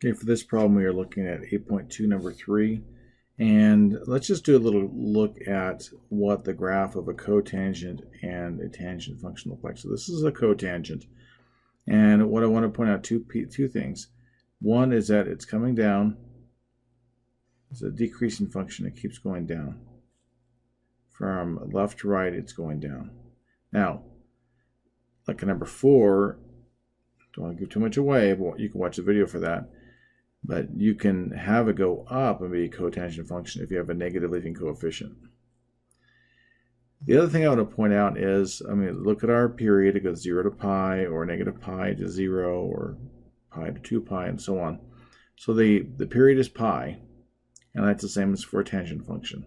Okay, for this problem we are looking at 8.2 number 3, and let's just do a little look at what the graph of a cotangent and a tangent function look like. So this is a cotangent, and what I want to point out two things. One is that it's coming down. It's a decreasing function. It keeps going down. From left to right, it's going down. Now, like a number 4, don't want to give too much away, but you can watch the video for that. But you can have it go up and be a cotangent function if you have a negative leading coefficient. The other thing I want to point out is, look at our period. It goes 0 to pi, or negative pi to 0, or pi to 2 pi, and so on. So the period is pi, and that's the same as for a tangent function.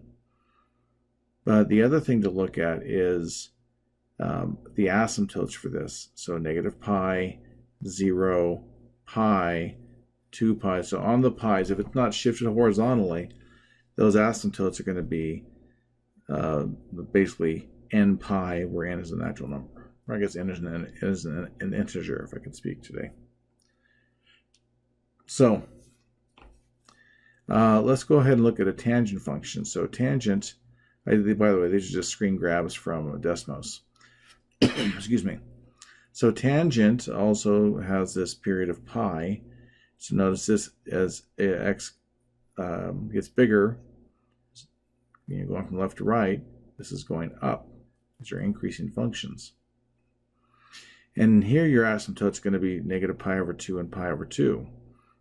But the other thing to look at is the asymptotes for this. So negative pi, 0, pi, 2 pi. So on the pi's, if it's not shifted horizontally, those asymptotes are going to be basically n pi, where n is a natural number. Or I guess n is an integer, if I can speak today. So let's go ahead and look at a tangent function. So tangent, by the way, these are just screen grabs from Desmos. Excuse me. So tangent also has this period of pi. So notice this, as x gets bigger, going from left to right, this is going up. These are increasing functions. And here your asymptote is going to be negative pi over 2 and pi over 2.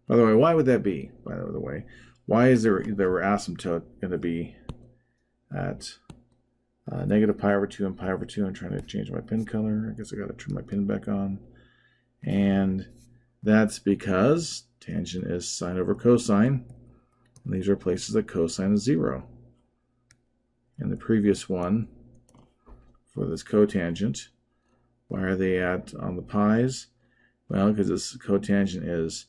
By the way, why would that be? By the way, why is their asymptote going to be at negative pi over 2 and pi over 2? I'm trying to change my pen color. I guess I got to turn my pen back on. And that's because tangent is sine over cosine. And these are places that cosine is 0. In the previous one, for this cotangent, why are they at on the pi's? Well, because this cotangent is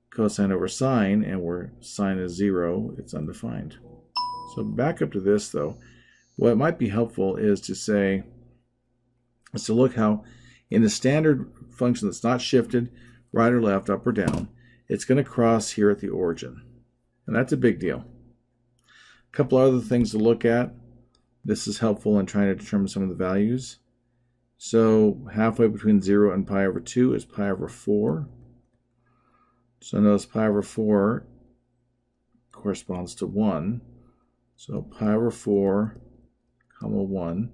cosine over sine, and where sine is 0, it's undefined. So back up to this, though. What might be helpful is to look how in the standard function that's not shifted right or left, up or down, it's going to cross here at the origin. And that's a big deal. A couple other things to look at. This is helpful in trying to determine some of the values. So halfway between 0 and pi over 2 is pi over 4. So notice pi over 4 corresponds to 1. So pi over 4, comma 1.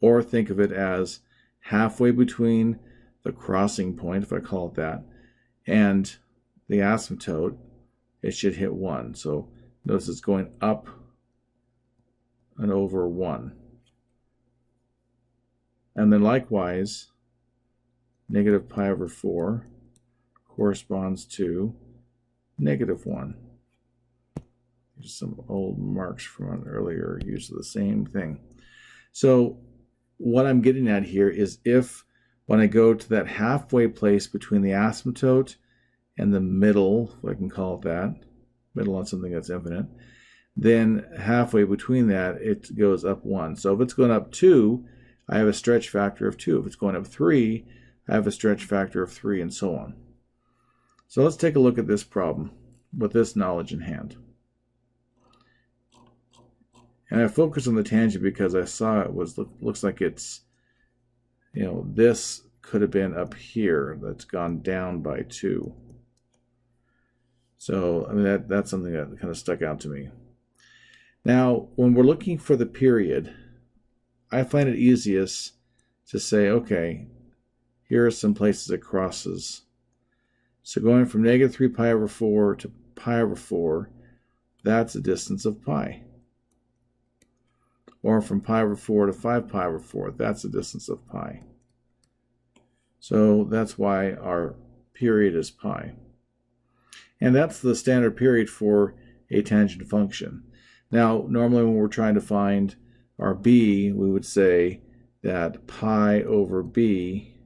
Or think of it as halfway between the crossing point, if I call it that, and the asymptote, it should hit 1. So notice it's going up and over 1. And then likewise, negative pi over 4 corresponds to negative 1. Just some old marks from an earlier use of the same thing. So what I'm getting at here is when I go to that halfway place between the asymptote and the middle, if I can call it that, middle on something that's infinite, then halfway between that, it goes up 1. So if it's going up 2, I have a stretch factor of 2. If it's going up 3, I have a stretch factor of 3, and so on. So let's take a look at this problem with this knowledge in hand. And I focus on the tangent because I saw it looks like it's, this could have been up here. That's gone down by 2. So that's something that kind of stuck out to me. Now, when we're looking for the period, I find it easiest to say, okay, here are some places it crosses. So going from negative 3 pi over 4 to pi over 4, that's a distance of pi. Or from pi over 4 to 5 pi over 4, that's a distance of pi. So that's why our period is pi. And that's the standard period for a tangent function. Now, normally when we're trying to find our b, we would say that pi over b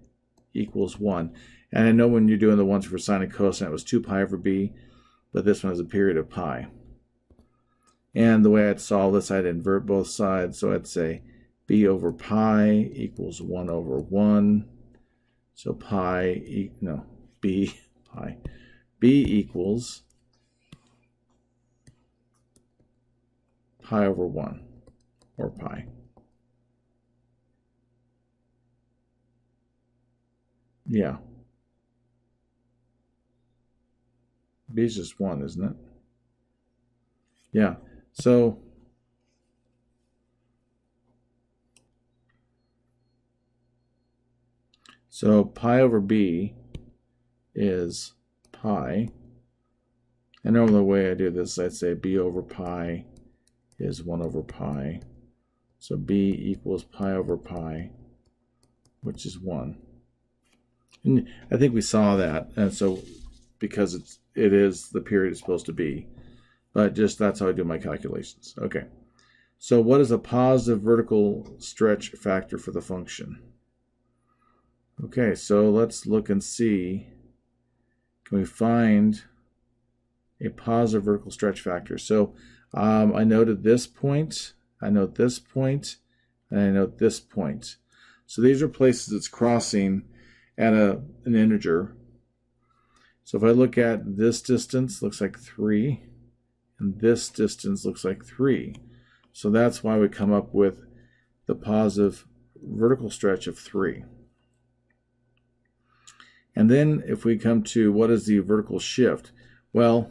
equals 1. And I know when you're doing the ones for sine and cosine, it was 2 pi over b, but this one has a period of pi. And the way I'd solve this, I'd invert both sides. So I'd say b over pi equals 1 over 1. So b pi b equals pi over 1, or pi. Yeah. B is just 1, isn't it? Yeah. So pi over b is pi. And normally the way I do this, I'd say b over pi is 1 over pi. So b equals pi over pi, which is 1. And I think we saw that, and so because it is the period it's supposed to be. But just that's how I do my calculations. Okay. So what is a positive vertical stretch factor for the function? Okay, so let's look and see. Can we find a positive vertical stretch factor? So I noted this point, I note this point, and I note this point. So these are places it's crossing at an integer. So if I look at this distance, looks like 3, and this distance looks like 3. So that's why we come up with the positive vertical stretch of 3. And then if we come to what is the vertical shift, well,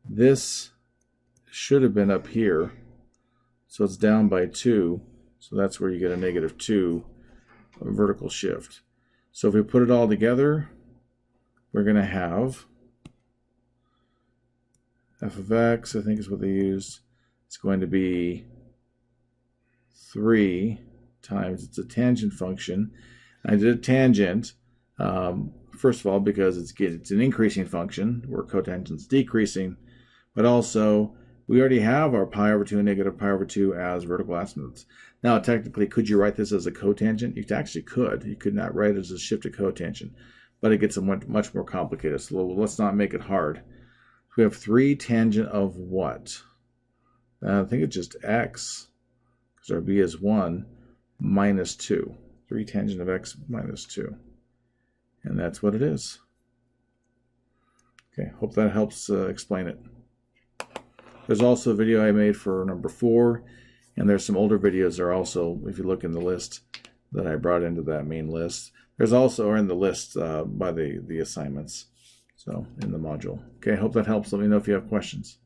this should have been up here, so it's down by 2, so that's where you get a -2 vertical shift. So if we put it all together, we're going to have f of x, I think is what they used. It's going to be 3 times, it's a tangent function. I did a tangent, first of all, because it's an increasing function, where cotangent's decreasing, but also we already have our pi over 2 and negative pi over 2 as vertical azimuths. Now, technically, could you write this as a cotangent? You actually could. You could not write it as a shifted cotangent, but it gets much more complicated. So let's not make it hard. We have 3 tangent of what? I think it's just x, because our b is 1, minus 2. 3 tangent of x minus 2. And that's what it is. Okay, hope that helps explain it. There's also a video I made for number 4, and there's some older videos there also, if you look in the list that I brought into that main list. There's also, or in the list by the assignments, so in the module. Okay, hope that helps. Let me know if you have questions.